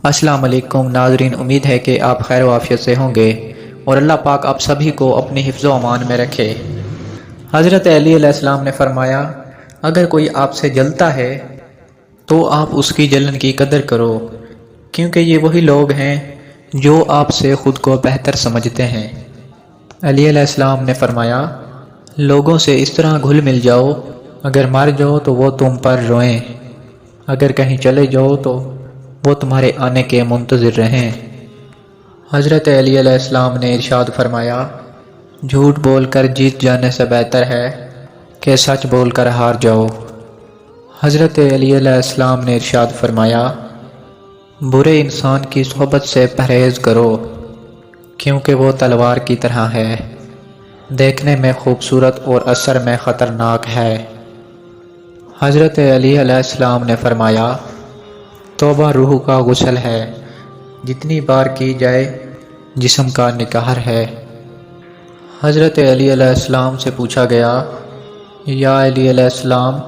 السلام علیکم ناظرین، امید ہے کہ آپ خیر و عافیت سے ہوں گے اور اللہ پاک آپ سبھی کو اپنی حفظ و امان میں رکھے۔ حضرت علی علیہ السلام نے فرمایا، اگر کوئی آپ سے جلتا ہے تو آپ اس کی جلن کی قدر کرو، کیونکہ یہ وہی لوگ ہیں جو آپ سے خود کو بہتر سمجھتے ہیں۔ علی علیہ السلام نے فرمایا، لوگوں سے اس طرح گھل مل جاؤ، اگر مر جاؤ تو وہ تم پر روئیں، اگر کہیں چلے جاؤ تو وہ تمہارے آنے کے منتظر رہیں۔ حضرت علی علیہ السلام نے ارشاد فرمایا، جھوٹ بول کر جیت جانے سے بہتر ہے کہ سچ بول کر ہار جاؤ۔ حضرت علی علیہ السلام نے ارشاد فرمایا، برے انسان کی صحبت سے پرہیز کرو، کیونکہ وہ تلوار کی طرح ہے، دیکھنے میں خوبصورت اور اثر میں خطرناک ہے۔ حضرت علی علیہ السلام نے فرمایا، توبہ روح کا غسل ہے، جتنی بار کی جائے جسم کا نکہر ہے۔ حضرت علی علیہ السلام سے پوچھا گیا، یا علی علیہ السلام،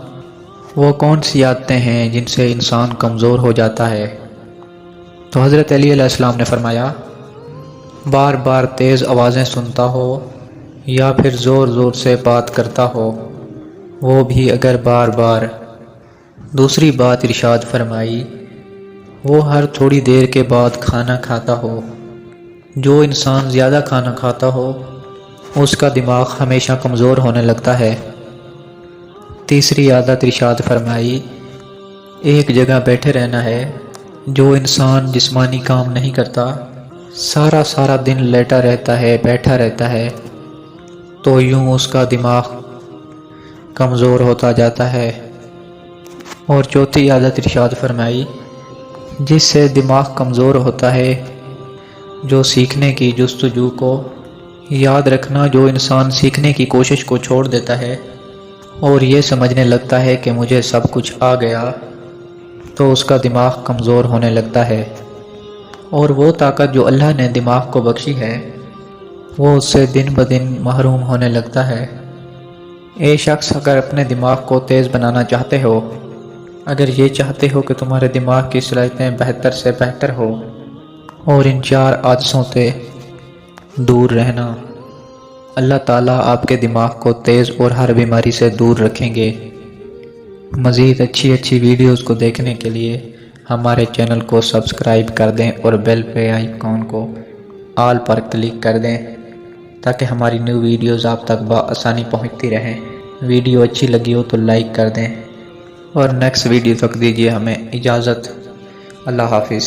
وہ کون سی عادتیں ہیں جن سے انسان کمزور ہو جاتا ہے؟ تو حضرت علی علیہ السلام نے فرمایا، بار بار تیز آوازیں سنتا ہو یا پھر زور زور سے بات کرتا ہو، وہ بھی اگر بار بار۔ دوسری بات ارشاد فرمائی، وہ ہر تھوڑی دیر کے بعد کھانا کھاتا ہو۔ جو انسان زیادہ کھانا کھاتا ہو اس کا دماغ ہمیشہ کمزور ہونے لگتا ہے۔ تیسری عادت ارشاد فرمائی، ایک جگہ بیٹھے رہنا ہے۔ جو انسان جسمانی کام نہیں کرتا، سارا دن لیٹا رہتا ہے، بیٹھا رہتا ہے، تو یوں اس کا دماغ کمزور ہوتا جاتا ہے۔ اور چوتھی عادت ارشاد فرمائی، جس سے دماغ کمزور ہوتا ہے، جو سیکھنے کی جستجو کو، یاد رکھنا، جو انسان سیکھنے کی کوشش کو چھوڑ دیتا ہے اور یہ سمجھنے لگتا ہے کہ مجھے سب کچھ آ گیا، تو اس کا دماغ کمزور ہونے لگتا ہے، اور وہ طاقت جو اللہ نے دماغ کو بخشی ہے وہ اس سے دن بدن محروم ہونے لگتا ہے۔ اے شخص، اگر اپنے دماغ کو تیز بنانا چاہتے ہو، اگر یہ چاہتے ہو کہ تمہارے دماغ کی صلاحیتیں بہتر سے بہتر ہو، اور ان 4 عادتوں سے دور رہنا، اللہ تعالیٰ آپ کے دماغ کو تیز اور ہر بیماری سے دور رکھیں گے۔ مزید اچھی ویڈیوز کو دیکھنے کے لیے ہمارے چینل کو سبسکرائب کر دیں اور بیل پہ آئیکن کو آل پر کلک کر دیں تاکہ ہماری نیو ویڈیوز آپ تک بآسانی پہنچتی رہیں۔ ویڈیو اچھی لگی ہو تو لائک کر دیں اور نیکسٹ ویڈیو تک دیجیے ہمیں اجازت۔ اللہ حافظ۔